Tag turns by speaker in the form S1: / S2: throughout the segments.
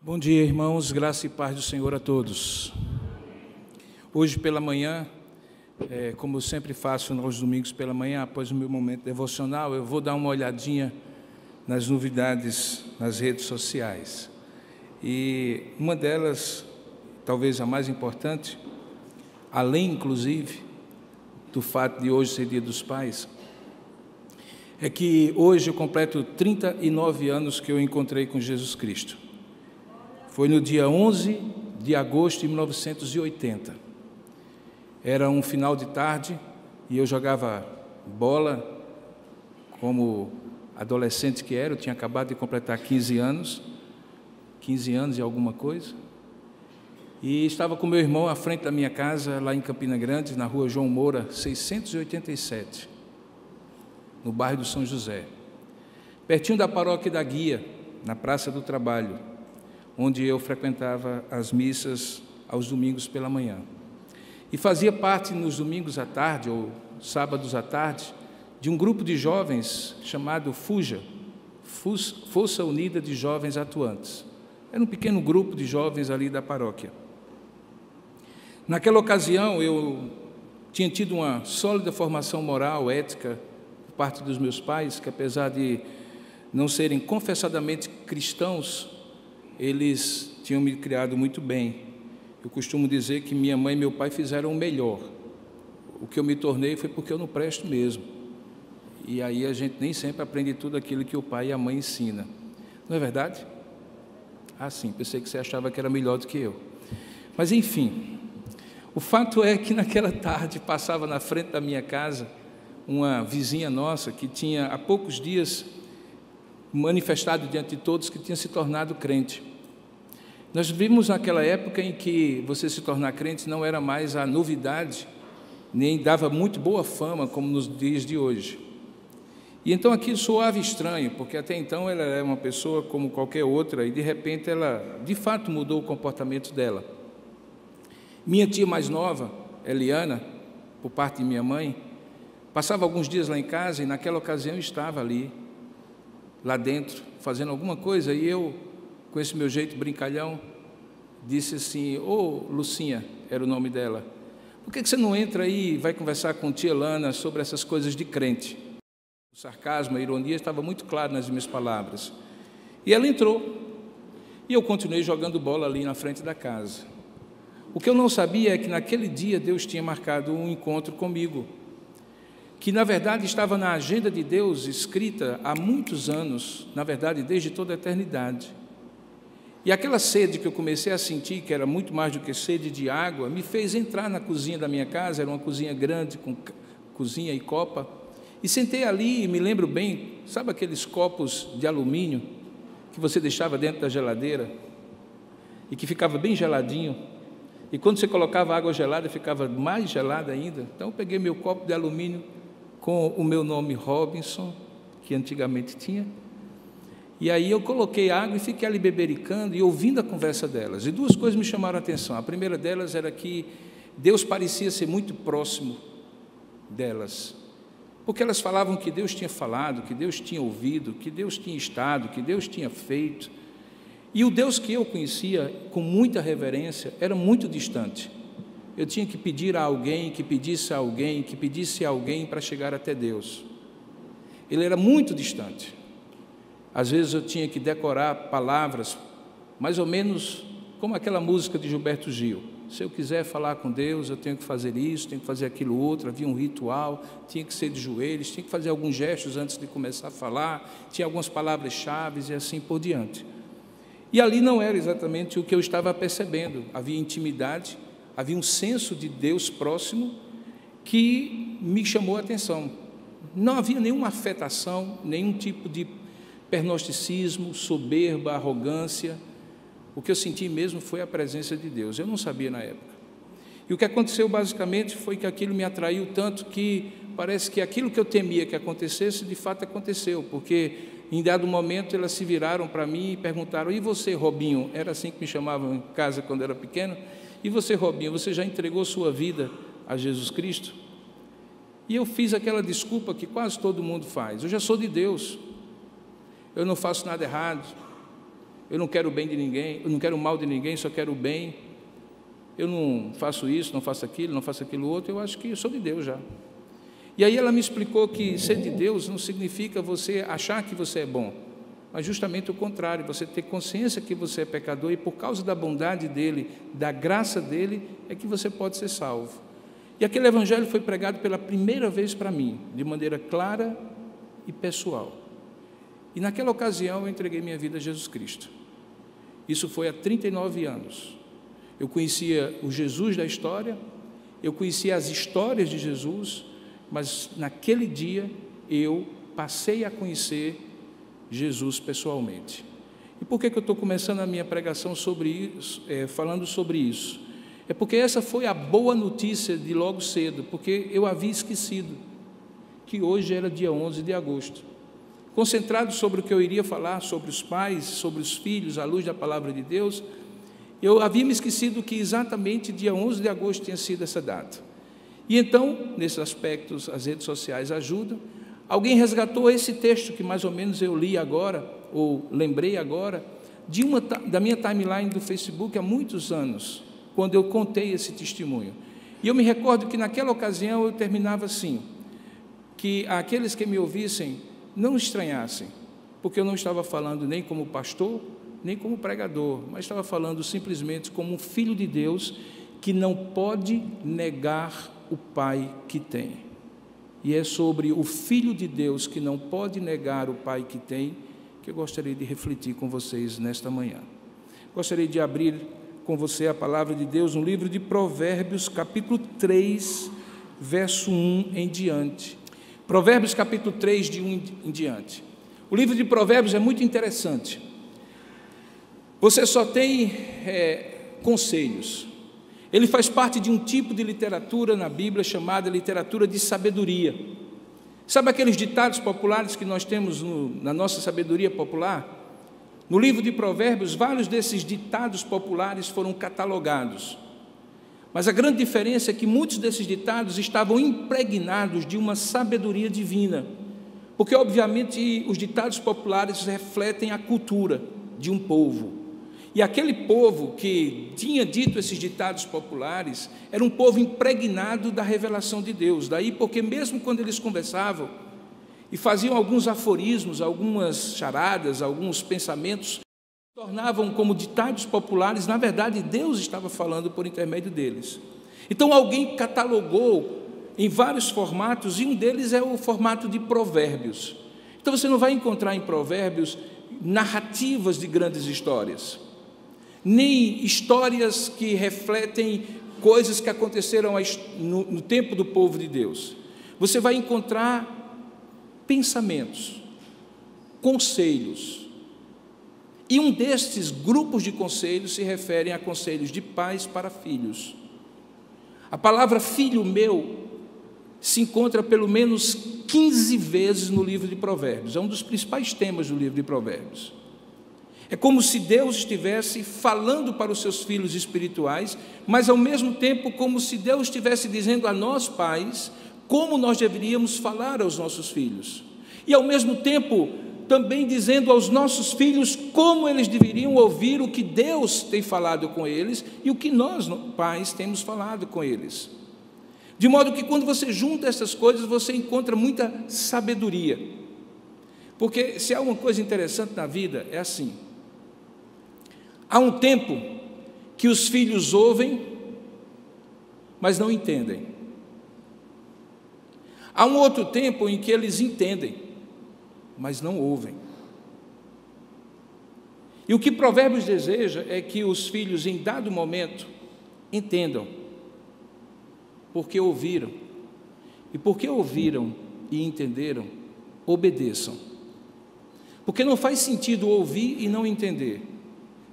S1: Bom dia, irmãos, graça e paz do Senhor a todos. Hoje pela manhã, como eu sempre faço nos domingos pela manhã, após o meu momento devocional, eu vou dar uma olhadinha nas novidades nas redes sociais. E uma delas, talvez a mais importante, além inclusive do fato de hoje ser Dia dos Pais, é que hoje eu completo 39 anos que eu encontrei com Jesus Cristo. Foi no dia 11 de agosto de 1980. Era um final de tarde e eu jogava bola como adolescente que era. Eu tinha acabado de completar 15 anos e alguma coisa. E estava com meu irmão à frente da minha casa, lá em Campina Grande, na rua João Moura, 687, no bairro do São José, pertinho da paróquia da Guia, na Praça do Trabalho, onde eu frequentava as missas aos domingos pela manhã. E fazia parte nos domingos à tarde, ou sábados à tarde, de um grupo de jovens chamado FUJA, Força Unida de Jovens Atuantes. Era um pequeno grupo de jovens ali da paróquia. Naquela ocasião, eu tinha tido uma sólida formação moral, ética, por parte dos meus pais, que apesar de não serem confessadamente cristãos, eles tinham me criado muito bem. Eu costumo dizer que minha mãe e meu pai fizeram o melhor. O que eu me tornei foi porque eu não presto mesmo. E aí a gente nem sempre aprende tudo aquilo que o pai e a mãe ensinam. Não é verdade? Ah, sim, pensei que você achava que era melhor do que eu. Mas, enfim, o fato é que naquela tarde passava na frente da minha casa uma vizinha nossa que tinha há poucos dias manifestado diante de todos que tinha se tornado crente. Nós vivimos naquela época em que você se tornar crente não era mais a novidade, nem dava muito boa fama, como nos dias de hoje. E então aquilo soava estranho, porque até então ela era uma pessoa como qualquer outra, e de repente ela, de fato, mudou o comportamento dela. Minha tia mais nova, Eliana, por parte de minha mãe, passava alguns dias lá em casa, e naquela ocasião eu estava ali, lá dentro, fazendo alguma coisa, e eu, com esse meu jeito brincalhão, disse assim: ô Lucinha, era o nome dela, por que você não entra aí e vai conversar com tia Lana sobre essas coisas de crente? O sarcasmo, a ironia estava muito claro nas minhas palavras. E ela entrou, e eu continuei jogando bola ali na frente da casa. O que eu não sabia é que naquele dia Deus tinha marcado um encontro comigo, que na verdade estava na agenda de Deus, escrita há muitos anos, na verdade desde toda a eternidade. E aquela sede que eu comecei a sentir, que era muito mais do que sede de água, me fez entrar na cozinha da minha casa. Era uma cozinha grande, com cozinha e copa, e sentei ali, e me lembro bem, sabe aqueles copos de alumínio que você deixava dentro da geladeira e que ficava bem geladinho, e quando você colocava água gelada ficava mais gelada ainda? Então eu peguei meu copo de alumínio com o meu nome Robinson, que antigamente tinha, e aí eu coloquei água e fiquei ali bebericando e ouvindo a conversa delas. E duas coisas me chamaram a atenção. A primeira delas era que Deus parecia ser muito próximo delas, porque elas falavam que Deus tinha falado, que Deus tinha ouvido, que Deus tinha estado, que Deus tinha feito. E o Deus que eu conhecia com muita reverência era muito distante. Eu tinha que pedir a alguém, que pedisse a alguém, que pedisse a alguém para chegar até Deus. Ele era muito distante. Às vezes eu tinha que decorar palavras, mais ou menos como aquela música de Gilberto Gil. Se eu quiser falar com Deus, eu tenho que fazer isso, tenho que fazer aquilo outro. Havia um ritual, tinha que ser de joelhos, tinha que fazer alguns gestos antes de começar a falar, tinha algumas palavras-chave e assim por diante. E ali não era exatamente o que eu estava percebendo. Havia intimidade, havia um senso de Deus próximo que me chamou a atenção. Não havia nenhuma afetação, nenhum tipo de pernosticismo, soberba, arrogância. O que eu senti mesmo foi a presença de Deus. Eu não sabia na época. E o que aconteceu basicamente foi que aquilo me atraiu tanto que parece que aquilo que eu temia que acontecesse, de fato aconteceu, porque em dado momento elas se viraram para mim e perguntaram: e você, Robinho? Era assim que me chamavam em casa quando era pequeno. E você, Robinho, você já entregou sua vida a Jesus Cristo? E eu fiz aquela desculpa que quase todo mundo faz: eu já sou de Deus, eu não faço nada errado, eu não quero o bem de ninguém, eu não quero o mal de ninguém, só quero o bem, eu não faço isso, não faço aquilo outro, eu acho que eu sou de Deus já. E aí ela me explicou que ser de Deus não significa você achar que você é bom, mas justamente o contrário, você ter consciência que você é pecador e por causa da bondade dEle, da graça dEle, é que você pode ser salvo. E aquele evangelho foi pregado pela primeira vez para mim, de maneira clara e pessoal. E naquela ocasião eu entreguei minha vida a Jesus Cristo. Isso foi há 39 anos. Eu conhecia o Jesus da história, eu conhecia as histórias de Jesus, mas naquele dia eu passei a conhecer Jesus pessoalmente. E por que eu estou começando a minha pregação sobre isso, falando sobre isso? É porque essa foi a boa notícia de logo cedo, porque eu havia esquecido que hoje era dia 11 de agosto. Concentrado sobre o que eu iria falar, sobre os pais, sobre os filhos, à luz da palavra de Deus, eu havia me esquecido que exatamente dia 11 de agosto tinha sido essa data. E então, nesses aspectos, as redes sociais ajudam. Alguém resgatou esse texto que mais ou menos eu li agora, ou lembrei agora, da minha timeline do Facebook há muitos anos, quando eu contei esse testemunho. E eu me recordo que naquela ocasião eu terminava assim, que aqueles que me ouvissem não estranhassem, porque eu não estava falando nem como pastor, nem como pregador, mas estava falando simplesmente como um filho de Deus que não pode negar o Pai que tem. E é sobre o Filho de Deus que não pode negar o Pai que tem, que eu gostaria de refletir com vocês nesta manhã. Gostaria de abrir com você a palavra de Deus no livro de Provérbios, capítulo 3, verso 1 em diante. Provérbios, capítulo 3, de 1 em diante. O livro de Provérbios é muito interessante. Você só tem conselhos. Ele faz parte de um tipo de literatura na Bíblia chamada literatura de sabedoria. Sabe aqueles ditados populares que nós temos na nossa sabedoria popular? No livro de Provérbios, vários desses ditados populares foram catalogados. Mas a grande diferença é que muitos desses ditados estavam impregnados de uma sabedoria divina. Porque, obviamente, os ditados populares refletem a cultura de um povo. E aquele povo que tinha dito esses ditados populares era um povo impregnado da revelação de Deus. Daí porque mesmo quando eles conversavam e faziam alguns aforismos, algumas charadas, alguns pensamentos, tornavam como ditados populares, na verdade Deus estava falando por intermédio deles. Então alguém catalogou em vários formatos e um deles é o formato de provérbios. Então você não vai encontrar em provérbios narrativas de grandes histórias, nem histórias que refletem coisas que aconteceram no tempo do povo de Deus. Você vai encontrar pensamentos, conselhos, e um destes grupos de conselhos se referem a conselhos de pais para filhos. A palavra filho meu se encontra pelo menos 15 vezes no livro de Provérbios, é um dos principais temas do livro de Provérbios. É como se Deus estivesse falando para os seus filhos espirituais, mas ao mesmo tempo como se Deus estivesse dizendo a nós pais como nós deveríamos falar aos nossos filhos. E ao mesmo tempo também dizendo aos nossos filhos como eles deveriam ouvir o que Deus tem falado com eles e o que nós, pais, temos falado com eles. De modo que quando você junta essas coisas, você encontra muita sabedoria. Porque se há uma coisa interessante na vida, é assim. Há um tempo que os filhos ouvem, mas não entendem. Há um outro tempo em que eles entendem, mas não ouvem. E o que Provérbios deseja é que os filhos, em dado momento, entendam, porque ouviram. E porque ouviram e entenderam, obedeçam. Porque não faz sentido ouvir e não entender.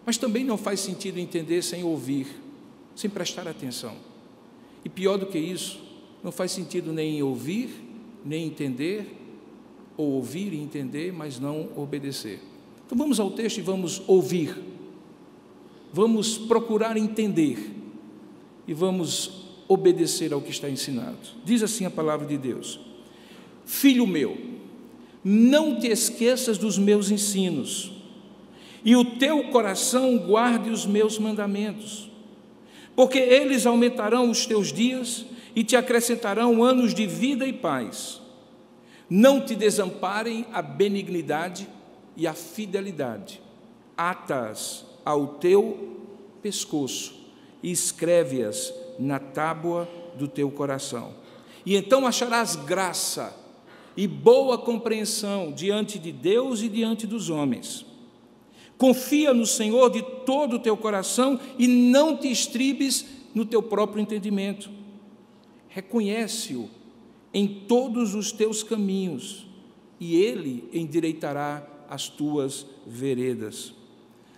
S1: Mas também não faz sentido entender sem ouvir, sem prestar atenção. E pior do que isso, não faz sentido nem ouvir, nem entender, ou ouvir e entender, mas não obedecer. Então vamos ao texto e vamos ouvir. Vamos procurar entender e vamos obedecer ao que está ensinado. Diz assim a palavra de Deus: Filho meu, não te esqueças dos meus ensinos, e o teu coração guarde os meus mandamentos, porque eles aumentarão os teus dias e te acrescentarão anos de vida e paz. Não te desamparem a benignidade e a fidelidade. Ata-as ao teu pescoço e escreve-as na tábua do teu coração. E então acharás graça e boa compreensão diante de Deus e diante dos homens. Confia no Senhor de todo o teu coração e não te estribes no teu próprio entendimento. Reconhece-o em todos os teus caminhos, e Ele endireitará as tuas veredas.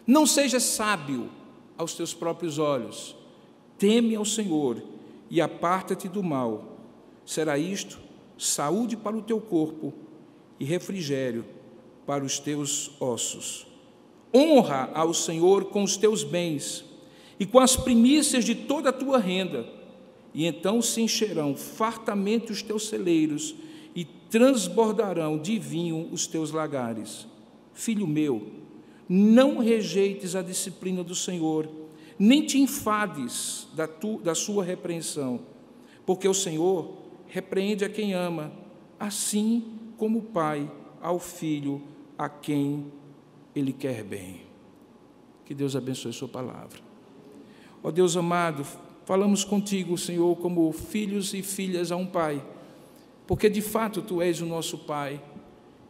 S1: Não sejas sábio aos teus próprios olhos. Teme ao Senhor e aparta-te do mal. Será isto saúde para o teu corpo e refrigério para os teus ossos. Honra ao Senhor com os teus bens e com as primícias de toda a tua renda, e então se encherão fartamente os teus celeiros e transbordarão de vinho os teus lagares. Filho meu, não rejeites a disciplina do Senhor, nem te enfades da sua repreensão, porque o Senhor repreende a quem ama, assim como o pai ao filho a quem Ele quer bem. Que Deus abençoe a sua palavra. Ó Deus amado, falamos contigo, Senhor, como filhos e filhas a um pai, porque de fato Tu és o nosso pai,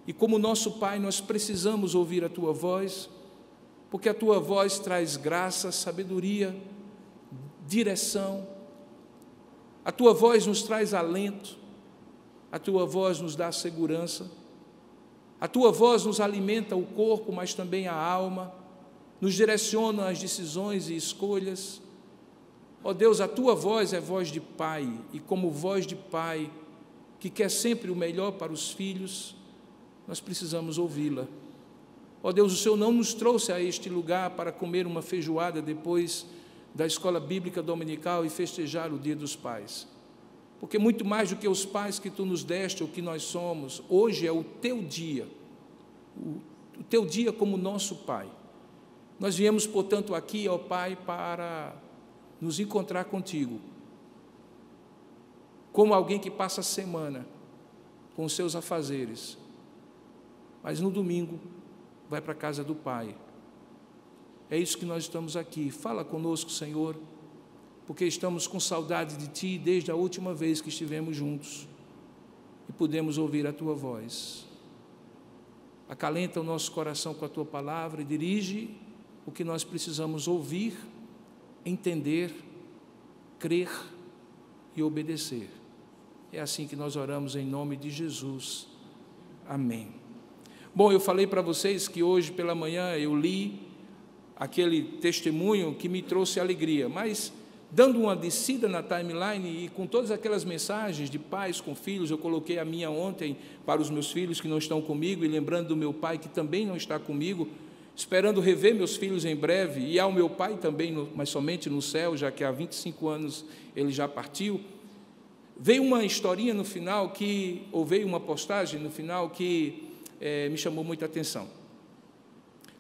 S1: e como nosso pai nós precisamos ouvir a Tua voz, porque a Tua voz traz graça, sabedoria, direção. A Tua voz nos traz alento, a Tua voz nos dá segurança, a Tua voz nos alimenta o corpo, mas também a alma, nos direciona as decisões e escolhas. Ó Deus, a Tua voz é voz de pai, e como voz de pai, que quer sempre o melhor para os filhos, nós precisamos ouvi-la. Ó Deus, o Senhor não nos trouxe a este lugar para comer uma feijoada depois da escola bíblica dominical e festejar o Dia dos Pais, porque muito mais do que os pais que Tu nos deste, ou que nós somos, hoje é o Teu dia, o Teu dia como nosso Pai. Nós viemos, portanto, aqui, ó Pai, para nos encontrar contigo, como alguém que passa a semana com os seus afazeres, mas no domingo vai para a casa do Pai. É isso que nós estamos aqui. Fala conosco, Senhor, porque estamos com saudade de Ti desde a última vez que estivemos juntos e pudemos ouvir a Tua voz. Acalenta o nosso coração com a Tua palavra e dirige o que nós precisamos ouvir, entender, crer e obedecer. É assim que nós oramos em nome de Jesus. Amém. Bom, eu falei para vocês que hoje pela manhã eu li aquele testemunho que me trouxe alegria, mas dando uma descida na timeline e com todas aquelas mensagens de pais com filhos, eu coloquei a minha ontem para os meus filhos que não estão comigo e lembrando do meu pai que também não está comigo, esperando rever meus filhos em breve, e ao meu pai também, mas somente no céu, já que há 25 anos ele já partiu. Veio uma historinha no final, ou veio uma postagem no final que me chamou muita atenção.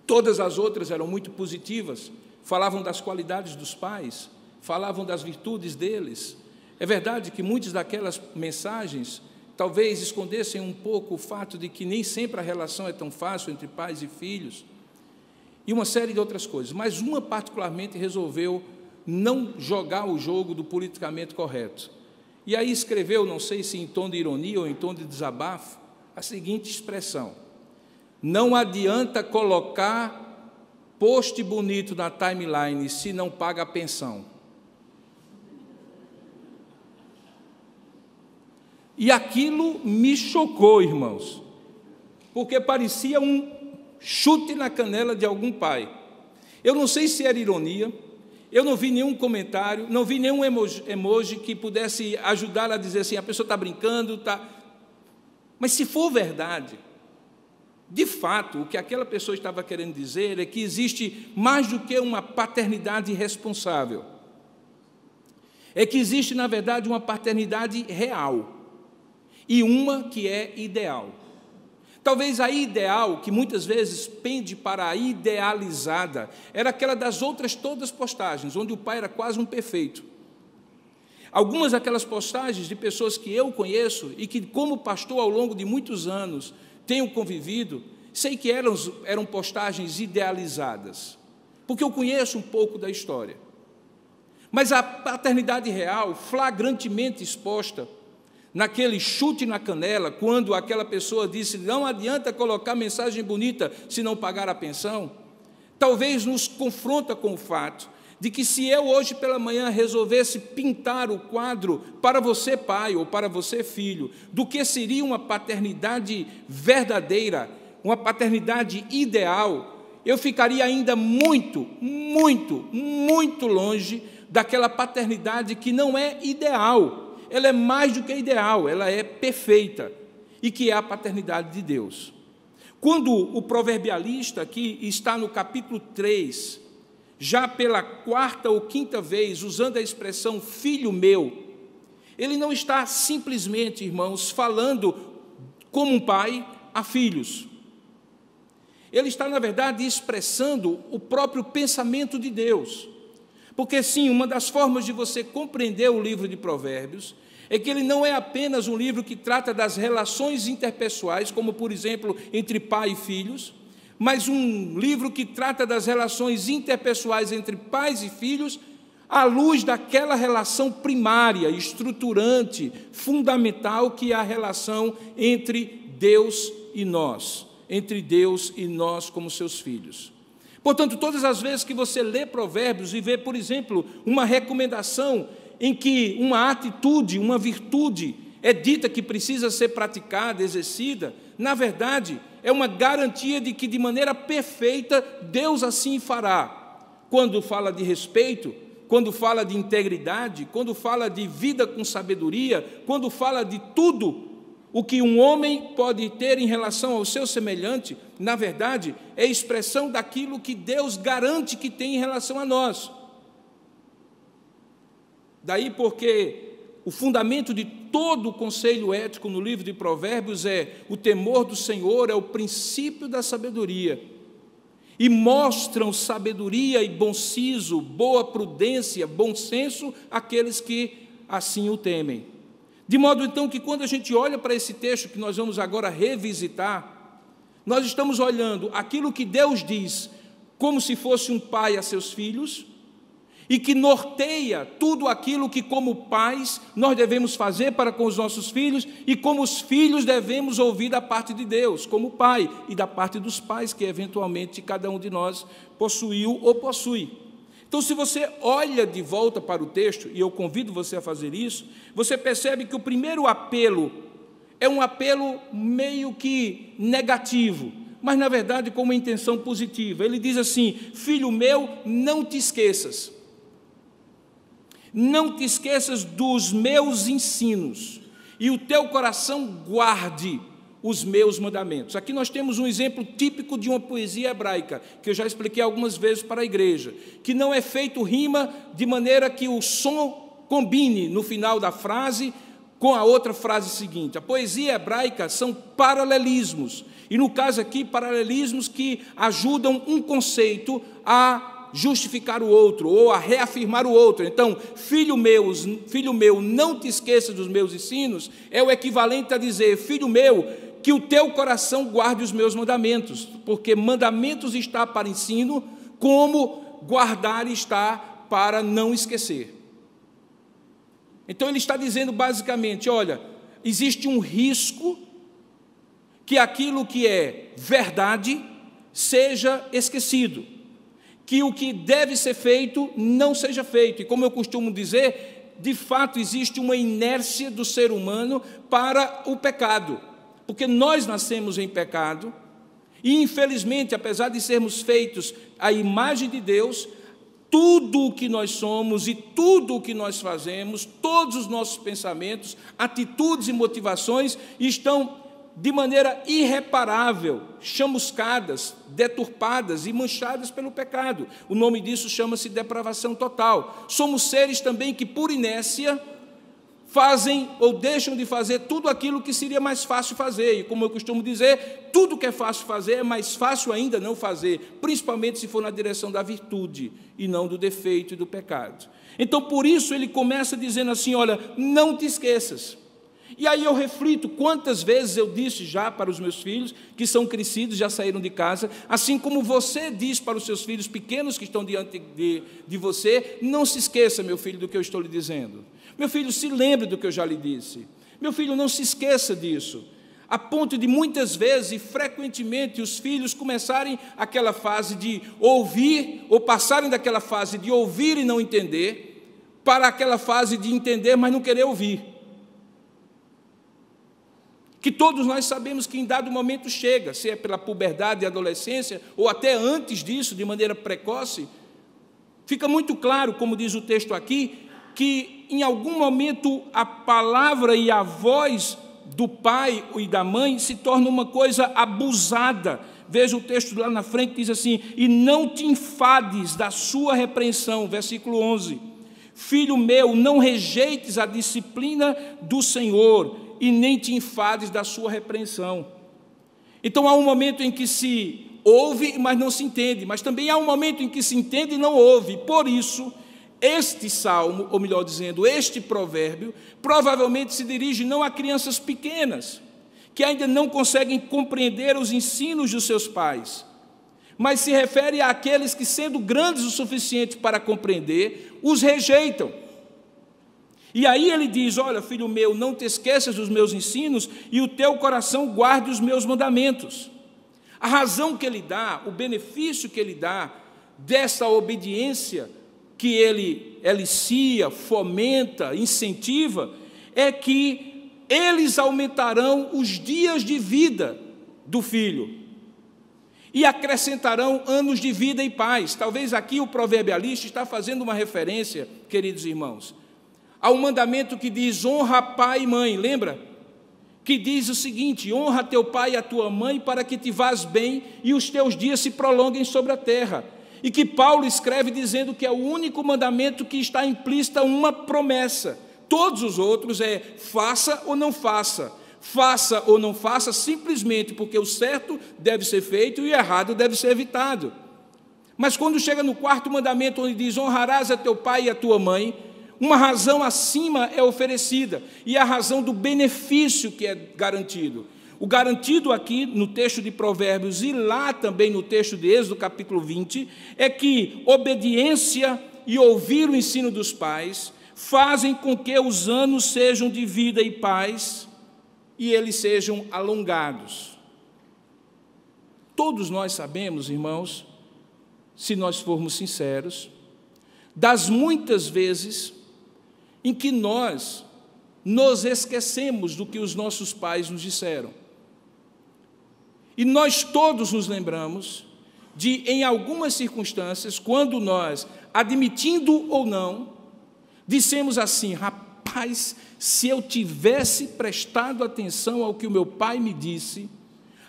S1: Todas as outras eram muito positivas, falavam das qualidades dos pais, falavam das virtudes deles. É verdade que muitas daquelas mensagens talvez escondessem um pouco o fato de que nem sempre a relação é tão fácil entre pais e filhos, e uma série de outras coisas, mas uma particularmente resolveu não jogar o jogo do politicamente correto. E aí escreveu, não sei se em tom de ironia ou em tom de desabafo, a seguinte expressão: não adianta colocar post bonito na timeline se não paga a pensão. E aquilo me chocou, irmãos, porque parecia um chute na canela de algum pai. Eu não sei se era ironia, eu não vi nenhum comentário, não vi nenhum emoji que pudesse ajudar a dizer assim, a pessoa está brincando, está... Mas se for verdade, de fato, o que aquela pessoa estava querendo dizer é que existe mais do que uma paternidade responsável. É que existe, na verdade, uma paternidade real e uma que é ideal. Talvez a ideal, que muitas vezes pende para a idealizada, era aquela das outras todas postagens, onde o pai era quase um perfeito. Algumas daquelas postagens de pessoas que eu conheço e que, como pastor, ao longo de muitos anos, tenho convivido, sei que eram postagens idealizadas, porque eu conheço um pouco da história. Mas a paternidade real, flagrantemente exposta, naquele chute na canela, quando aquela pessoa disse, não adianta colocar mensagem bonita se não pagar a pensão, talvez nos confronta com o fato de que se eu hoje pela manhã resolvesse pintar o quadro para você pai ou para você filho, do que seria uma paternidade verdadeira, uma paternidade ideal, eu ficaria ainda muito, muito, muito longe daquela paternidade que não é ideal. Ela é mais do que ideal, ela é perfeita, e que é a paternidade de Deus. Quando o proverbialista, que está no capítulo 3, já pela 4ª ou 5ª vez, usando a expressão filho meu, ele não está simplesmente, irmãos, falando como um pai a filhos. Ele está, na verdade, expressando o próprio pensamento de Deus. Porque, sim, uma das formas de você compreender o livro de Provérbios é que ele não é apenas um livro que trata das relações interpessoais, como, por exemplo, entre pai e filhos, mas um livro que trata das relações interpessoais entre pais e filhos à luz daquela relação primária, estruturante, fundamental, que é a relação entre Deus e nós, entre Deus e nós como seus filhos. Portanto, todas as vezes que você lê Provérbios e vê, por exemplo, uma recomendação em que uma atitude, uma virtude é dita que precisa ser praticada, exercida, na verdade, é uma garantia de que, de maneira perfeita, Deus assim fará. Quando fala de respeito, quando fala de integridade, quando fala de vida com sabedoria, quando fala de tudo o que um homem pode ter em relação ao seu semelhante, na verdade, é expressão daquilo que Deus garante que tem em relação a nós. Daí porque o fundamento de todo o conselho ético no livro de Provérbios é o temor do Senhor, é o princípio da sabedoria. E mostram sabedoria e bom siso, boa prudência, bom senso àqueles que assim o temem. De modo, então, que quando a gente olha para esse texto que nós vamos agora revisitar, nós estamos olhando aquilo que Deus diz como se fosse um pai a seus filhos e que norteia tudo aquilo que, como pais, nós devemos fazer para com os nossos filhos e como os filhos devemos ouvir da parte de Deus, como pai, e da parte dos pais que, eventualmente, cada um de nós possuiu ou possui. Então, se você olha de volta para o texto, e eu convido você a fazer isso, você percebe que o primeiro apelo é um apelo meio que negativo, mas, na verdade, com uma intenção positiva. Ele diz assim, filho meu, não te esqueças. Não te esqueças dos meus ensinos, e o teu coração guarde os meus mandamentos. Aqui nós temos um exemplo típico de uma poesia hebraica, que eu já expliquei algumas vezes para a igreja, que não é feito rima de maneira que o som combine no final da frase com a outra frase seguinte. A poesia hebraica são paralelismos, e no caso aqui, paralelismos que ajudam um conceito a justificar o outro, ou a reafirmar o outro. Então, filho meu, não te esqueças dos meus ensinos, é o equivalente a dizer, filho meu, que o teu coração guarde os meus mandamentos, porque mandamentos está para ensino, como guardar está para não esquecer. Então, ele está dizendo basicamente, olha, existe um risco que aquilo que é verdade seja esquecido, que o que deve ser feito não seja feito. E como eu costumo dizer, de fato existe uma inércia do ser humano para o pecado, porque nós nascemos em pecado, e infelizmente, apesar de sermos feitos à imagem de Deus, tudo o que nós somos e tudo o que nós fazemos, todos os nossos pensamentos, atitudes e motivações estão de maneira irreparável, chamuscadas, deturpadas e manchadas pelo pecado. O nome disso chama-se depravação total. Somos seres também que, por inércia, fazem ou deixam de fazer tudo aquilo que seria mais fácil fazer. E como eu costumo dizer, tudo que é fácil fazer é mais fácil ainda não fazer, principalmente se for na direção da virtude e não do defeito e do pecado. Então, por isso, ele começa dizendo assim, olha, não te esqueças. E aí eu reflito quantas vezes eu disse já para os meus filhos, que são crescidos, já saíram de casa, assim como você diz para os seus filhos pequenos que estão diante de você, não se esqueça, meu filho, do que eu estou lhe dizendo. Meu filho, se lembre do que eu já lhe disse. Meu filho, não se esqueça disso. A ponto de muitas vezes e frequentemente os filhos começarem aquela fase de ouvir, ou passarem daquela fase de ouvir e não entender, para aquela fase de entender, mas não querer ouvir. Que todos nós sabemos que em dado momento chega, se é pela puberdade e adolescência, ou até antes disso, de maneira precoce, fica muito claro, como diz o texto aqui, que em algum momento a palavra e a voz do pai e da mãe se torna uma coisa abusada. Veja o texto lá na frente, diz assim, e não te enfades da sua repreensão, versículo 11. Filho meu, não rejeites a disciplina do Senhor, e nem te enfades da sua repreensão. Então há um momento em que se ouve, mas não se entende, mas também há um momento em que se entende e não ouve. Por isso, este salmo, ou melhor dizendo, este provérbio, provavelmente se dirige não a crianças pequenas, que ainda não conseguem compreender os ensinos dos seus pais, mas se refere àqueles que, sendo grandes o suficiente para compreender, os rejeitam. E aí ele diz, olha, filho meu, não te esqueças dos meus ensinos e o teu coração guarde os meus mandamentos. A razão que ele dá, o benefício que ele dá dessa obediência que ele elicia, fomenta, incentiva, é que eles aumentarão os dias de vida do filho e acrescentarão anos de vida e paz. Talvez aqui o proverbialista está fazendo uma referência, queridos irmãos, ao mandamento que diz, honra pai e mãe, lembra? Que diz o seguinte, honra teu pai e a tua mãe para que te vás bem e os teus dias se prolonguem sobre a terra. E que Paulo escreve dizendo que é o único mandamento que está implícita uma promessa. Todos os outros é faça ou não faça. Faça ou não faça simplesmente porque o certo deve ser feito e o errado deve ser evitado. Mas quando chega no quarto mandamento, onde diz, honrarás a teu pai e a tua mãe, uma razão acima é oferecida, e a razão do benefício que é garantido. O garantido aqui no texto de Provérbios e lá também no texto de Êxodo, capítulo 20, é que obediência e ouvir o ensino dos pais fazem com que os anos sejam de vida e paz e eles sejam alongados. Todos nós sabemos, irmãos, se nós formos sinceros, das muitas vezes em que nós nos esquecemos do que os nossos pais nos disseram. E nós todos nos lembramos de, em algumas circunstâncias, quando nós, admitindo ou não, dissemos assim, rapaz, se eu tivesse prestado atenção ao que o meu pai me disse,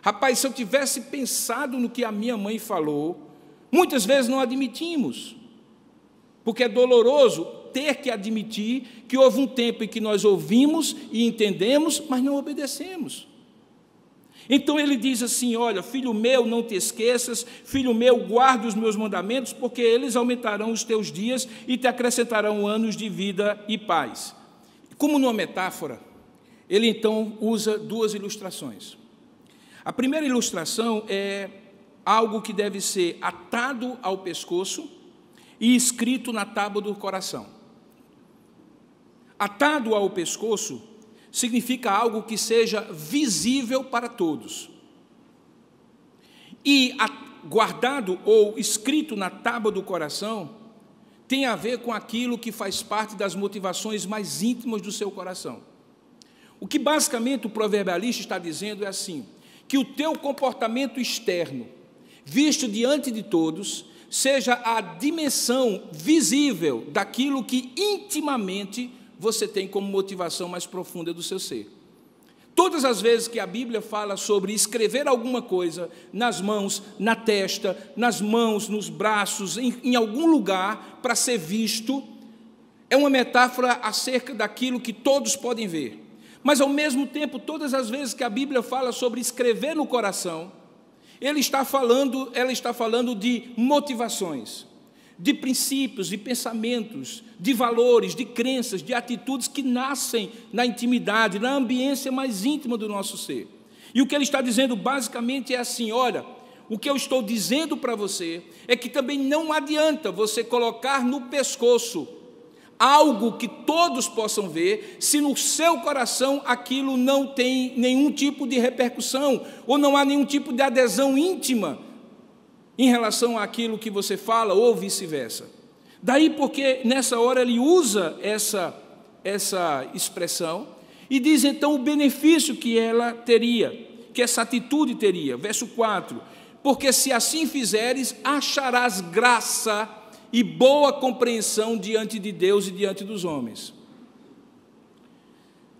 S1: rapaz, se eu tivesse pensado no que a minha mãe falou, muitas vezes não admitimos, porque é doloroso ter que admitir que houve um tempo em que nós ouvimos e entendemos, mas não obedecemos. Então ele diz assim, olha, filho meu, não te esqueças, filho meu, guarda os meus mandamentos, porque eles aumentarão os teus dias e te acrescentarão anos de vida e paz. Como numa metáfora, ele então usa duas ilustrações. A primeira ilustração é algo que deve ser atado ao pescoço e escrito na tábua do coração. Atado ao pescoço significa algo que seja visível para todos. E guardado ou escrito na tábua do coração tem a ver com aquilo que faz parte das motivações mais íntimas do seu coração. O que basicamente o proverbialista está dizendo é assim, que o teu comportamento externo, visto diante de todos, seja a dimensão visível daquilo que intimamente você tem como motivação mais profunda do seu ser. Todas as vezes que a Bíblia fala sobre escrever alguma coisa nas mãos, na testa, nas mãos, nos braços, em algum lugar para ser visto, é uma metáfora acerca daquilo que todos podem ver. Mas, ao mesmo tempo, todas as vezes que a Bíblia fala sobre escrever no coração, ela está falando de motivações, de princípios, de pensamentos, de valores, de crenças, de atitudes que nascem na intimidade, na ambiência mais íntima do nosso ser. E o que ele está dizendo basicamente é assim: olha, o que eu estou dizendo para você é que também não adianta você colocar no pescoço algo que todos possam ver, se no seu coração aquilo não tem nenhum tipo de repercussão, ou não há nenhum tipo de adesão íntima em relação àquilo que você fala, ou vice-versa. Daí porque nessa hora ele usa essa expressão e diz então o benefício que ela teria, que essa atitude teria. Verso 4: porque se assim fizeres, acharás graça e boa compreensão diante de Deus e diante dos homens.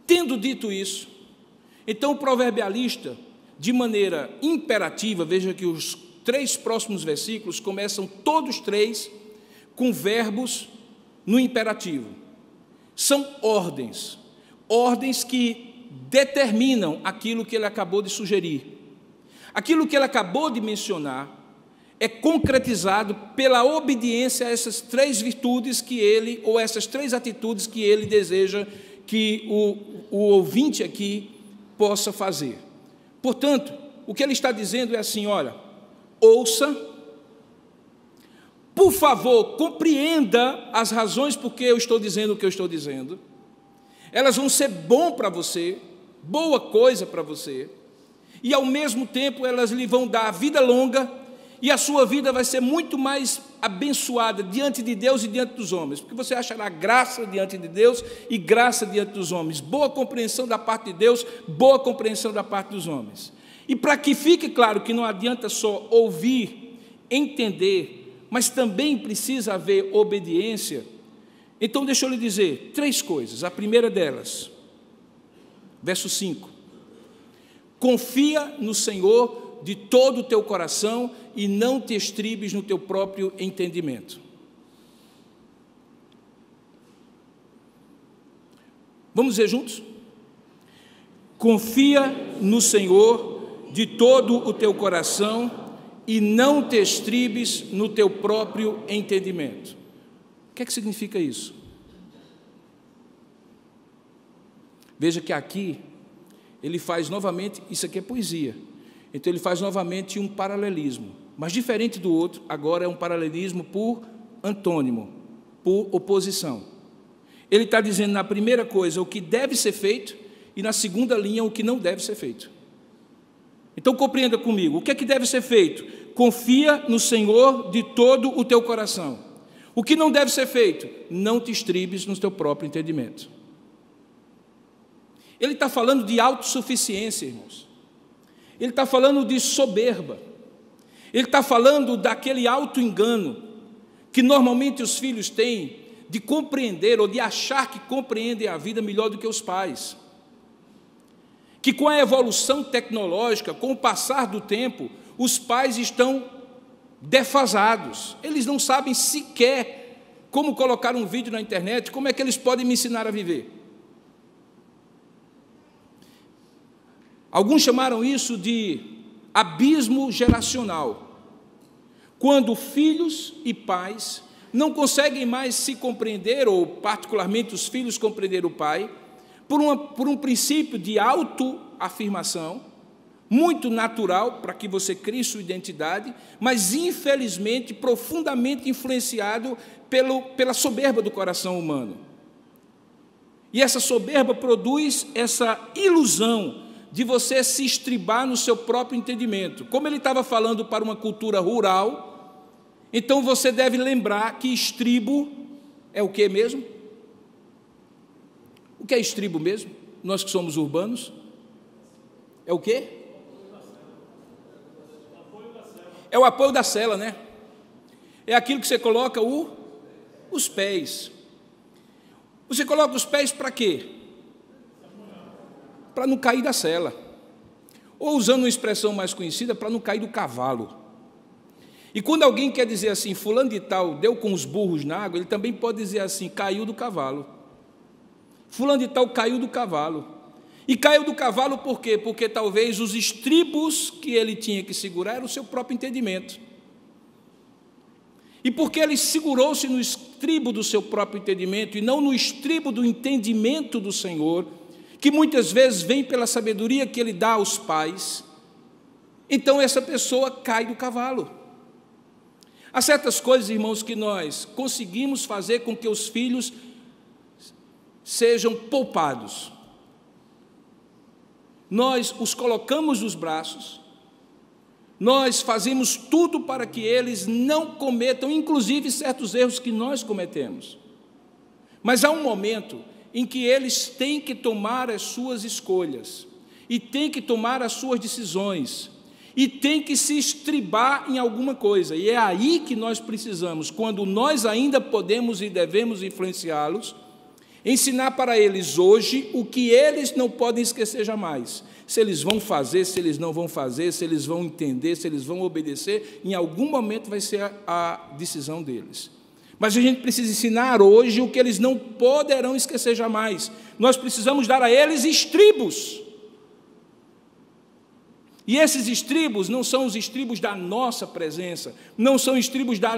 S1: Tendo dito isso, então o proverbialista, de maneira imperativa, veja que os 3 próximos versículos começam todos 3 com verbos no imperativo. São ordens que determinam aquilo que ele acabou de sugerir. Aquilo que ele acabou de mencionar é concretizado pela obediência a essas 3 virtudes que ele, ou essas 3 atitudes que ele deseja que o ouvinte aqui possa fazer. Portanto, o que ele está dizendo é assim: olha, ouça, por favor, compreenda as razões por que eu estou dizendo o que eu estou dizendo. Elas vão ser bom para você, boa coisa para você, e ao mesmo tempo elas lhe vão dar vida longa, e a sua vida vai ser muito mais abençoada diante de Deus e diante dos homens, porque você achará graça diante de Deus e graça diante dos homens, boa compreensão da parte de Deus, boa compreensão da parte dos homens. E para que fique claro que não adianta só ouvir, entender, mas também precisa haver obediência, então deixa eu lhe dizer 3 coisas. A primeira delas, verso 5: confia no Senhor de todo o teu coração e não te estribes no teu próprio entendimento. Vamos dizer juntos? Confia no Senhor de todo o teu coração e não te estribes no teu próprio entendimento. O que é que significa isso? Veja que aqui ele faz novamente, isso aqui é poesia, então ele faz novamente um paralelismo, mas diferente do outro. Agora é um paralelismo por antônimo, por oposição. Ele está dizendo na primeira coisa o que deve ser feito e na segunda linha o que não deve ser feito. Então compreenda comigo, o que é que deve ser feito? Confia no Senhor de todo o teu coração. O que não deve ser feito? Não te estribes no teu próprio entendimento. Ele está falando de autossuficiência, irmãos. Ele está falando de soberba. Ele está falando daquele auto-engano que normalmente os filhos têm de compreender ou de achar que compreendem a vida melhor do que os pais. Que com a evolução tecnológica, com o passar do tempo, os pais estão defasados. Eles não sabem sequer como colocar um vídeo na internet, como é que eles podem me ensinar a viver. Alguns chamaram isso de abismo geracional, quando filhos e pais não conseguem mais se compreender, ou particularmente os filhos compreender o pai, por um princípio de autoafirmação, muito natural para que você crie sua identidade, mas infelizmente profundamente influenciado pela soberba do coração humano. E essa soberba produz essa ilusão de você se estribar no seu próprio entendimento. Como ele estava falando para uma cultura rural, então você deve lembrar que estribo é o que mesmo? O que é estribo mesmo? Nós que somos urbanos. É o quê? É o apoio da sela, né? É aquilo que você coloca os pés. Você coloca os pés para quê? Para não cair da sela. Ou, usando uma expressão mais conhecida, para não cair do cavalo. E quando alguém quer dizer assim, fulano de tal deu com os burros na água, ele também pode dizer assim, caiu do cavalo. Fulano de tal caiu do cavalo. E caiu do cavalo por quê? Porque talvez os estribos que ele tinha que segurar era o seu próprio entendimento. E porque ele segurou-se no estribo do seu próprio entendimento e não no estribo do entendimento do Senhor, que muitas vezes vem pela sabedoria que ele dá aos pais, então essa pessoa cai do cavalo. Há certas coisas, irmãos, que nós conseguimos fazer com que os filhos sejam poupados. Nós os colocamos nos braços, nós fazemos tudo para que eles não cometam, inclusive, certos erros que nós cometemos. Mas há um momento em que eles têm que tomar as suas escolhas, e têm que tomar as suas decisões, e têm que se estribar em alguma coisa, e é aí que nós precisamos, quando nós ainda podemos e devemos influenciá-los, ensinar para eles hoje o que eles não podem esquecer jamais. Se eles vão fazer, se eles não vão fazer, se eles vão entender, se eles vão obedecer, em algum momento vai ser a decisão deles. Mas a gente precisa ensinar hoje o que eles não poderão esquecer jamais. Nós precisamos dar a eles estribos. E esses estribos não são os estribos da nossa presença, não são estribos do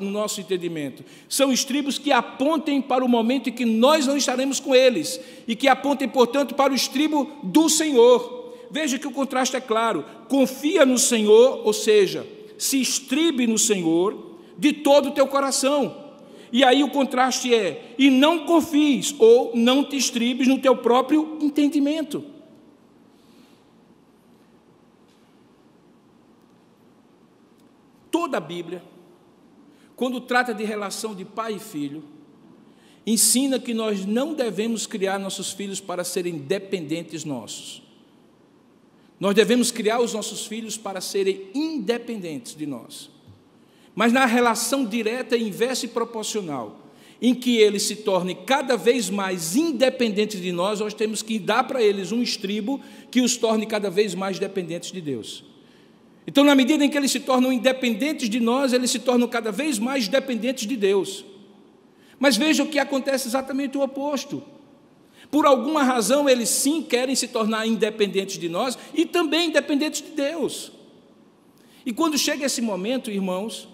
S1: nosso entendimento. São estribos que apontem para o momento em que nós não estaremos com eles, e que apontem, portanto, para o estribo do Senhor. Veja que o contraste é claro. Confia no Senhor, ou seja, se estribe no Senhor de todo o teu coração. E aí o contraste é, e não confies, ou não te estribes no teu próprio entendimento. Toda a Bíblia, quando trata de relação de pai e filho, ensina que nós não devemos criar nossos filhos para serem dependentes nossos. Nós devemos criar os nossos filhos para serem independentes de nós. Mas na relação direta, inversa e proporcional, em que eles se tornem cada vez mais independentes de nós, nós temos que dar para eles um estribo que os torne cada vez mais dependentes de Deus. Então, na medida em que eles se tornam independentes de nós, eles se tornam cada vez mais dependentes de Deus. Mas veja que acontece exatamente o oposto. Por alguma razão, eles sim querem se tornar independentes de nós e também independentes de Deus. E quando chega esse momento, irmãos,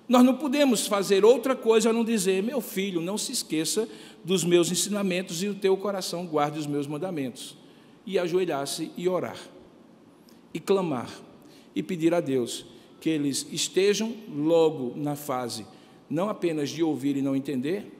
S1: nós não podemos fazer outra coisa a não dizer, meu filho, não se esqueça dos meus ensinamentos e o teu coração guarde os meus mandamentos. E ajoelhar-se e orar, e clamar, e pedir a Deus que eles estejam logo na fase, não apenas de ouvir e não entender,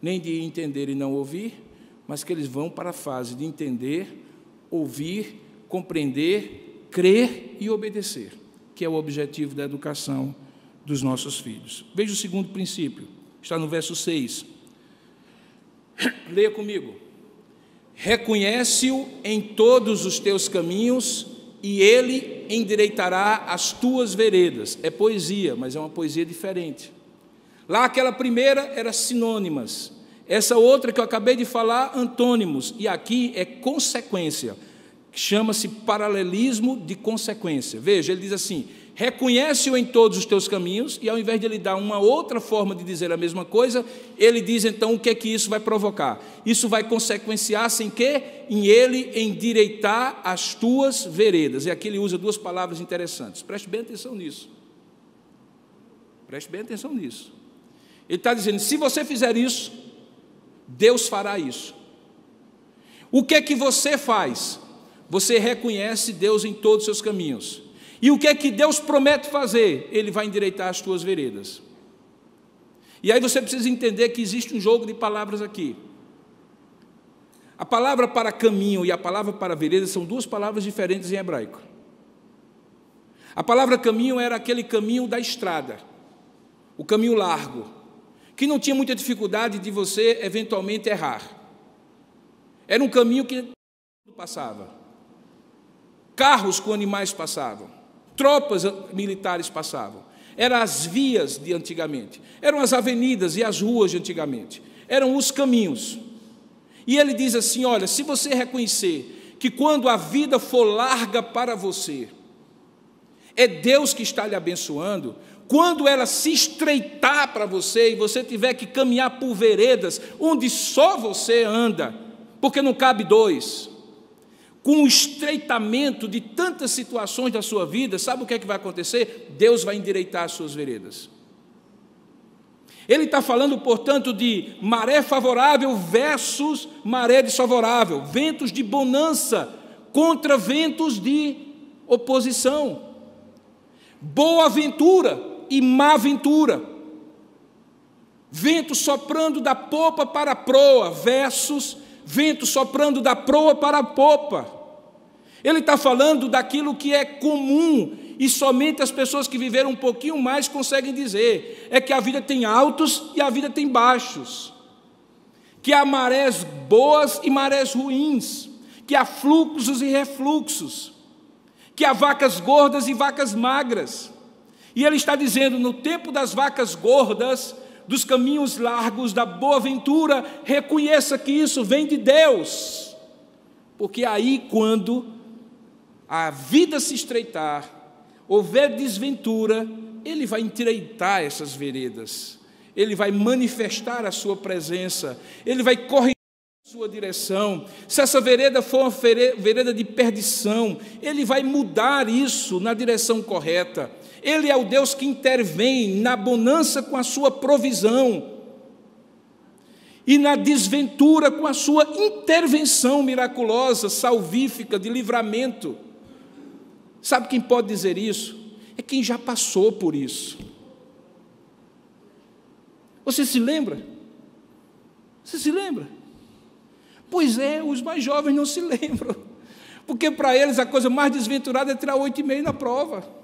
S1: nem de entender e não ouvir, mas que eles vão para a fase de entender, ouvir, compreender, crer e obedecer, que é o objetivo da educação dos nossos filhos. Veja o segundo princípio, está no verso 6. Leia comigo. Reconhece-o em todos os teus caminhos, e ele endireitará as tuas veredas. É poesia, mas é uma poesia diferente. Lá aquela primeira era sinônimas, essa outra que eu acabei de falar, antônimos, e aqui é consequência, chama-se paralelismo de consequência. Veja, ele diz assim, reconhece-o em todos os teus caminhos, e ao invés de ele dar uma outra forma de dizer a mesma coisa, ele diz então o que é que isso vai provocar. Isso vai consequenciar-se em quê? Em ele endireitar as tuas veredas. E aqui ele usa duas palavras interessantes. Preste bem atenção nisso. Preste bem atenção nisso. Ele está dizendo, se você fizer isso, Deus fará isso. O que é que você faz? Você reconhece Deus em todos os seus caminhos. E o que é que Deus promete fazer? Ele vai endireitar as tuas veredas. E aí você precisa entender que existe um jogo de palavras aqui. A palavra para caminho e a palavra para vereda são duas palavras diferentes em hebraico. A palavra caminho era aquele caminho da estrada, o caminho largo, que não tinha muita dificuldade de você eventualmente errar. Era um caminho que passava. Carros com animais passavam. Tropas militares passavam. Eram as vias de antigamente. Eram as avenidas e as ruas de antigamente. Eram os caminhos. E ele diz assim, olha, se você reconhecer que quando a vida for larga para você, é Deus que está lhe abençoando, quando ela se estreitar para você e você tiver que caminhar por veredas onde só você anda, porque não cabe dois, com o estreitamento de tantas situações da sua vida, sabe o que é que vai acontecer? Deus vai endireitar as suas veredas. Ele está falando, portanto, de maré favorável versus maré desfavorável, ventos de bonança contra ventos de oposição, boa ventura e má ventura, vento soprando da popa para a proa versus vento soprando da proa para a popa. Ele está falando daquilo que é comum e somente as pessoas que viveram um pouquinho mais conseguem dizer, é que a vida tem altos e a vida tem baixos, que há marés boas e marés ruins, que há fluxos e refluxos, que há vacas gordas e vacas magras. E ele está dizendo, no tempo das vacas gordas, dos caminhos largos, da boa ventura, reconheça que isso vem de Deus, porque aí quando a vida se estreitar, houver desventura, Ele vai endireitar essas veredas, Ele vai manifestar a sua presença, Ele vai corrigir a sua direção. Se essa vereda for uma vereda de perdição, Ele vai mudar isso na direção correta. Ele é o Deus que intervém na bonança com a sua provisão e na desventura com a sua intervenção miraculosa, salvífica, de livramento. Sabe quem pode dizer isso? É quem já passou por isso. Você se lembra? Você se lembra? Pois é, os mais jovens não se lembram, porque para eles a coisa mais desventurada é tirar 8,5 na prova.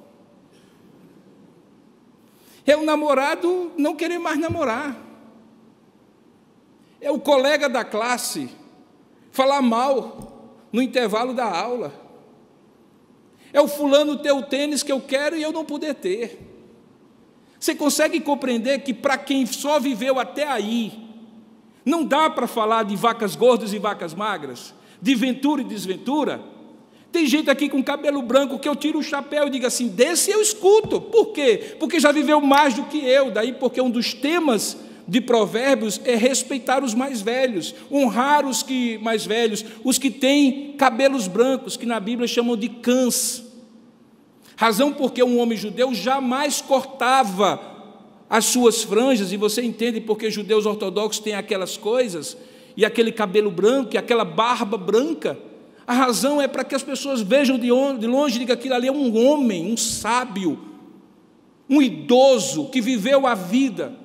S1: É o namorado não querer mais namorar. É o colega da classe falar mal no intervalo da aula. É o fulano ter o tênis que eu quero e eu não poder ter. Você consegue compreender que para quem só viveu até aí, não dá para falar de vacas gordas e vacas magras, de ventura e desventura? Tem gente aqui com cabelo branco que eu tiro o chapéu e digo assim, desse eu escuto. Por quê? Porque já viveu mais do que eu. Daí porque um dos temas de Provérbios é respeitar os mais velhos, honrar os que mais velhos, os que têm cabelos brancos, que na Bíblia chamam de cãs. Razão porque um homem judeu jamais cortava as suas franjas, e você entende porque judeus ortodoxos têm aquelas coisas, e aquele cabelo branco, e aquela barba branca. A razão é para que as pessoas vejam de longe e digam que aquilo ali é um homem, um sábio, um idoso que viveu a vida.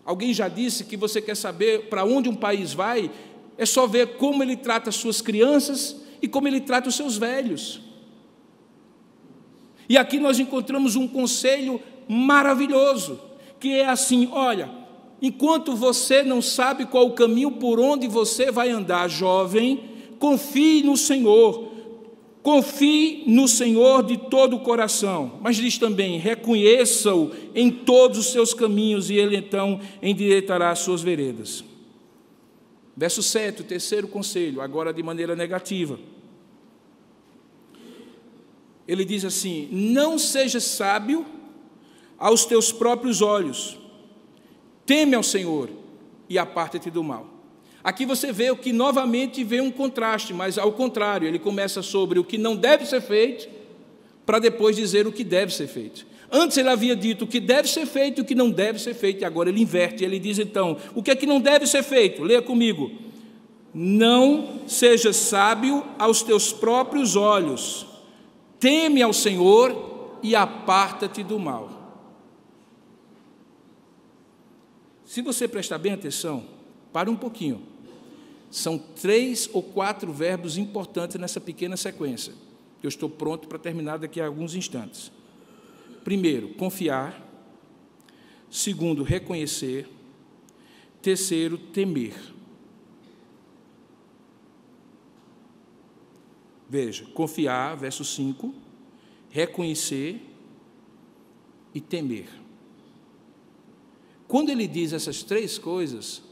S1: Alguém já disse que você quer saber para onde um país vai, é só ver como ele trata as suas crianças e como ele trata os seus velhos. E aqui nós encontramos um conselho maravilhoso, que é assim, olha, enquanto você não sabe qual o caminho por onde você vai andar, jovem, confie no Senhor de todo o coração, mas diz também, reconheça-o em todos os seus caminhos, e ele então endireitará as suas veredas. Verso 7, o terceiro conselho, agora de maneira negativa. Ele diz assim, não seja sábio aos teus próprios olhos, teme ao Senhor e aparta-te do mal. Aqui você vê o que novamente vê um contraste, mas ao contrário, ele começa sobre o que não deve ser feito, para depois dizer o que deve ser feito. Antes ele havia dito o que deve ser feito e o que não deve ser feito, e agora ele inverte, ele diz então, o que é que não deve ser feito? Leia comigo. Não seja sábio aos teus próprios olhos, teme ao Senhor e aparta-te do mal. Se você prestar bem atenção, para um pouquinho. São 3 ou 4 verbos importantes nessa pequena sequência. Eu estou pronto para terminar daqui a alguns instantes. Primeiro, confiar. Segundo, reconhecer. Terceiro, temer. Veja, confiar, verso 5, reconhecer e temer. Quando ele diz essas 3 coisas,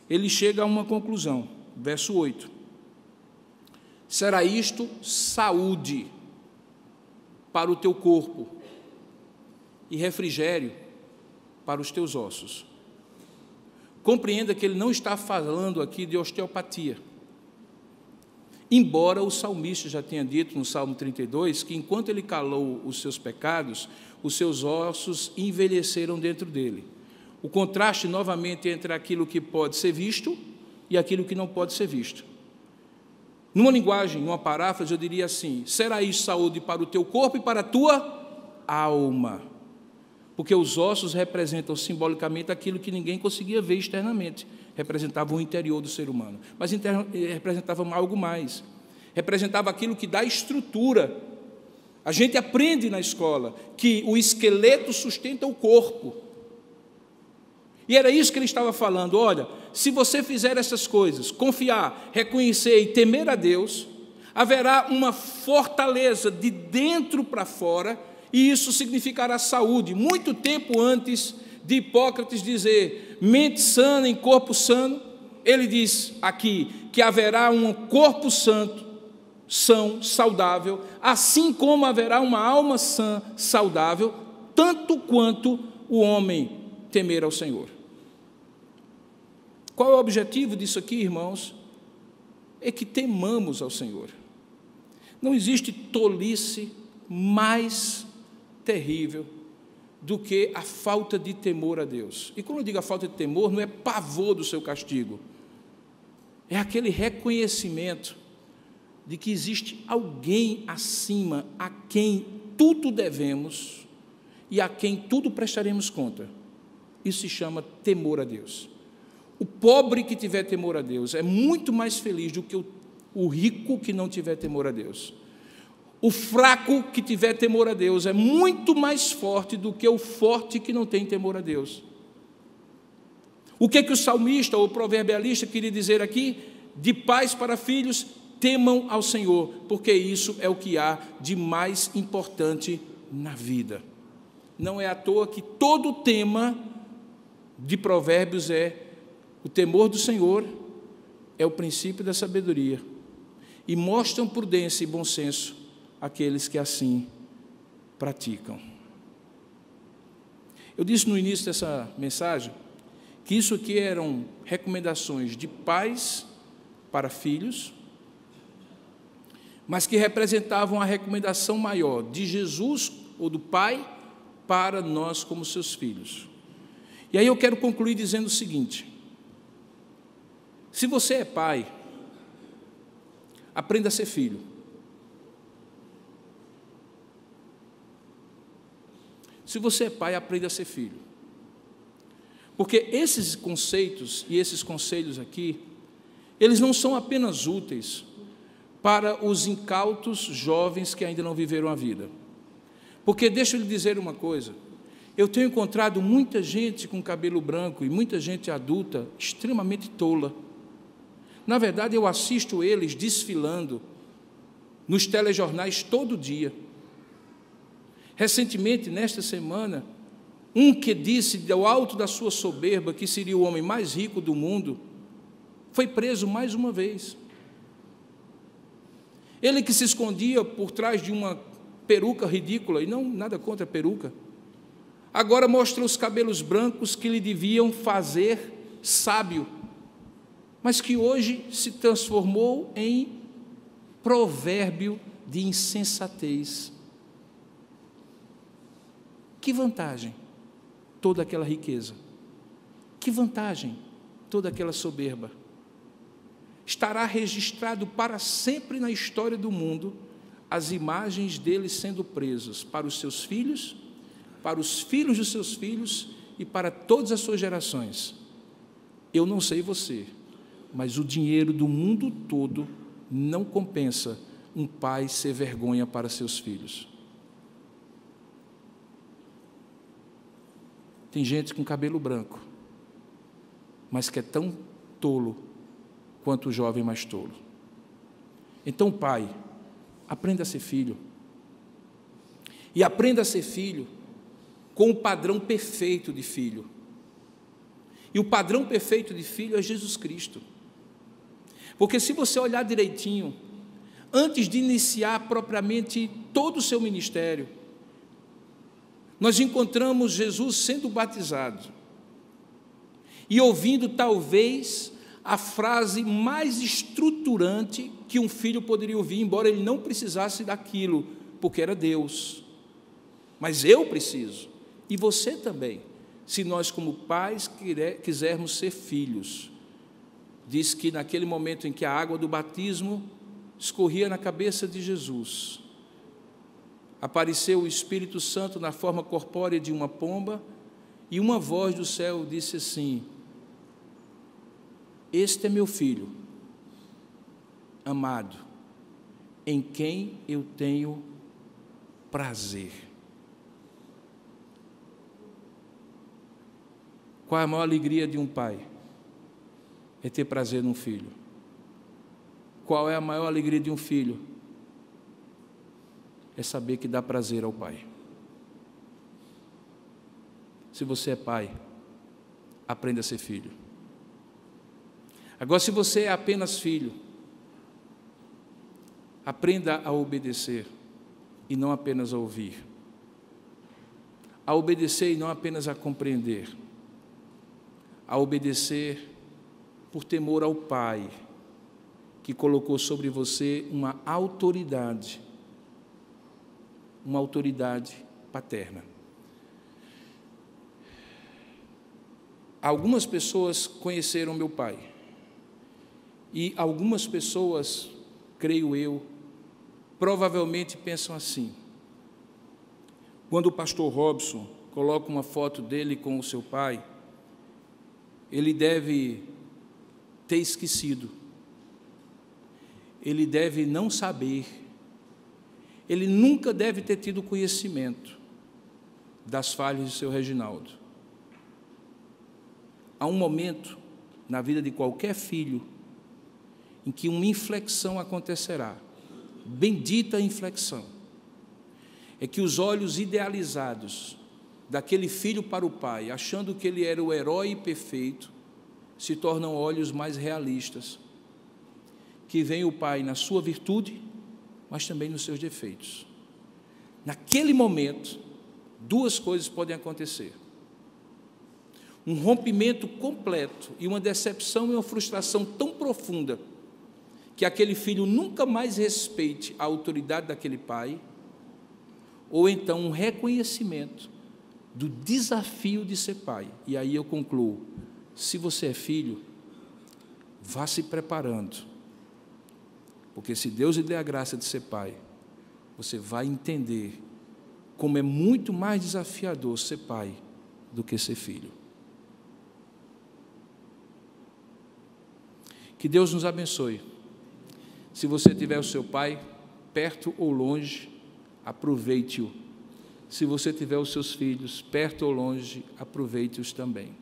S1: ele chega a uma conclusão, verso 8. Será isto saúde para o teu corpo e refrigério para os teus ossos. Compreenda que ele não está falando aqui de osteopatia. Embora o salmista já tenha dito no Salmo 32 que enquanto ele calou os seus pecados, os seus ossos envelheceram dentro dele. O contraste novamente entre aquilo que pode ser visto e aquilo que não pode ser visto. Numa linguagem, numa paráfrase, eu diria assim: será isso saúde para o teu corpo e para a tua alma. Porque os ossos representam simbolicamente aquilo que ninguém conseguia ver externamente. Representavam o interior do ser humano. Mas representavam algo mais. Representava aquilo que dá estrutura. A gente aprende na escola que o esqueleto sustenta o corpo. E era isso que ele estava falando. Olha, se você fizer essas coisas, confiar, reconhecer e temer a Deus, haverá uma fortaleza de dentro para fora, e isso significará saúde. Muito tempo antes de Hipócrates dizer mente sana em corpo sano, ele diz aqui que haverá um corpo santo, são, saudável, assim como haverá uma alma sã, saudável, tanto quanto o homem temer ao Senhor. Qual é o objetivo disso aqui, irmãos? É que temamos ao Senhor. Não existe tolice mais terrível do que a falta de temor a Deus. E quando eu digo a falta de temor, não é pavor do seu castigo, é aquele reconhecimento de que existe alguém acima a quem tudo devemos e a quem tudo prestaremos conta. Isso se chama temor a Deus. O pobre que tiver temor a Deus é muito mais feliz do que o rico que não tiver temor a Deus. O fraco que tiver temor a Deus é muito mais forte do que o forte que não tem temor a Deus. O que o salmista ou o proverbialista queria dizer aqui? De pais para filhos, temam ao Senhor, porque isso é o que há de mais importante na vida. Não é à toa que todo o tema de Provérbios é o temor do Senhor, é o princípio da sabedoria, e mostram prudência e bom senso aqueles que assim praticam. Eu disse no início dessa mensagem que isso aqui eram recomendações de pais para filhos, mas que representavam a recomendação maior de Jesus ou do Pai para nós como seus filhos. E aí eu quero concluir dizendo o seguinte: se você é pai, aprenda a ser filho. Se você é pai, aprenda a ser filho. Porque esses conceitos e esses conselhos aqui, eles não são apenas úteis para os incautos jovens que ainda não viveram a vida. Porque, deixa eu lhe dizer uma coisa, eu tenho encontrado muita gente com cabelo branco e muita gente adulta extremamente tola. Na verdade, eu assisto eles desfilando nos telejornais todo dia. Recentemente, nesta semana, um que disse do alto da sua soberba que seria o homem mais rico do mundo, foi preso mais uma vez. Ele que se escondia por trás de uma peruca ridícula, e não nada contra a peruca, agora mostra os cabelos brancos que lhe deviam fazer sábio, mas que hoje se transformou em provérbio de insensatez. Que vantagem toda aquela riqueza? Que vantagem toda aquela soberba? Estará registrado para sempre na história do mundo as imagens dele sendo presos para os seus filhos, para os filhos dos seus filhos e para todas as suas gerações. Eu não sei você, mas o dinheiro do mundo todo não compensa um pai ser vergonha para seus filhos. Tem gente com cabelo branco, mas que é tão tolo quanto o jovem mais tolo. Então, pai, aprenda a ser filho. E aprenda a ser filho com o padrão perfeito de filho. E o padrão perfeito de filho é Jesus Cristo. Porque se você olhar direitinho, antes de iniciar propriamente todo o seu ministério, nós encontramos Jesus sendo batizado e ouvindo talvez a frase mais estruturante que um filho poderia ouvir, embora ele não precisasse daquilo, porque era Deus. Mas eu preciso, e você também, se nós como pais quisermos ser filhos. Diz que naquele momento em que a água do batismo escorria na cabeça de Jesus, apareceu o Espírito Santo na forma corpórea de uma pomba, e uma voz do céu disse assim: este é meu filho amado, em quem eu tenho prazer. Qual é a maior alegria de um pai? É ter prazer num filho. Qual é a maior alegria de um filho? É saber que dá prazer ao pai. Se você é pai, aprenda a ser filho. Agora, se você é apenas filho, aprenda a obedecer e não apenas a ouvir. A obedecer e não apenas a compreender. A obedecer por temor ao Pai, que colocou sobre você uma autoridade paterna. Algumas pessoas conheceram meu pai, e algumas pessoas, creio eu, provavelmente pensam assim: quando o pastor Robson coloca uma foto dele com o seu pai, ele deve ter esquecido, ele deve não saber, ele nunca deve ter tido conhecimento das falhas de seu Reginaldo. Há um momento na vida de qualquer filho em que uma inflexão acontecerá, bendita inflexão, é que os olhos idealizados daquele filho para o pai, achando que ele era o herói perfeito, se tornam olhos mais realistas, que veem o pai na sua virtude, mas também nos seus defeitos. Naquele momento, duas coisas podem acontecer: um rompimento completo e uma decepção e uma frustração tão profunda que aquele filho nunca mais respeite a autoridade daquele pai, ou então um reconhecimento do desafio de ser pai. E aí eu concluo: se você é filho, vá se preparando, porque se Deus lhe der a graça de ser pai, você vai entender como é muito mais desafiador ser pai do que ser filho. Que Deus nos abençoe. Se você tiver o seu pai perto ou longe, aproveite-o. Se você tiver os seus filhos perto ou longe, aproveite-os também.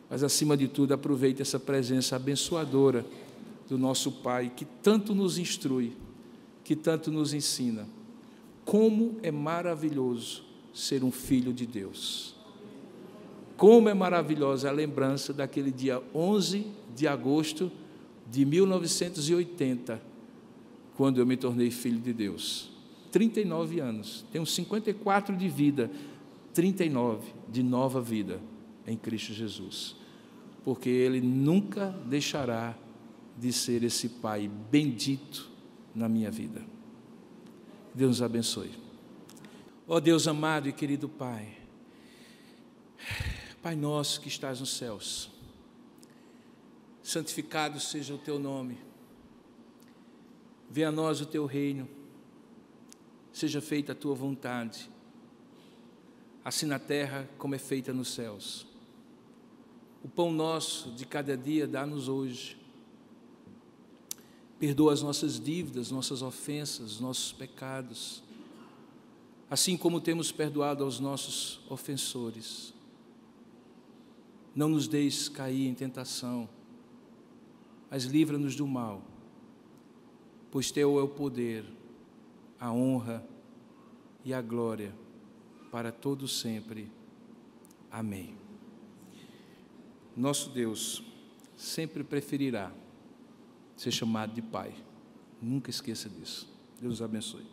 S1: Mas, acima de tudo, aproveite essa presença abençoadora do nosso Pai, que tanto nos instrui, que tanto nos ensina. Como é maravilhoso ser um filho de Deus. Como é maravilhosa a lembrança daquele dia 11 de agosto de 1980, quando eu me tornei filho de Deus. 39 anos, tenho 54 de vida, 39 de nova vida em Cristo Jesus, porque Ele nunca deixará de ser esse Pai bendito na minha vida. Deus nos abençoe. Ó Deus amado e querido Pai, Pai nosso que estás nos céus, santificado seja o Teu nome, venha a nós o Teu reino, seja feita a Tua vontade, assim na terra como é feita nos céus. O pão nosso de cada dia dá-nos hoje. Perdoa as nossas dívidas, nossas ofensas, nossos pecados, assim como temos perdoado aos nossos ofensores. Não nos deixes cair em tentação, mas livra-nos do mal, pois Teu é o poder, a honra e a glória para todo sempre. Amém. Nosso Deus sempre preferirá ser chamado de Pai. Nunca esqueça disso. Deus os abençoe.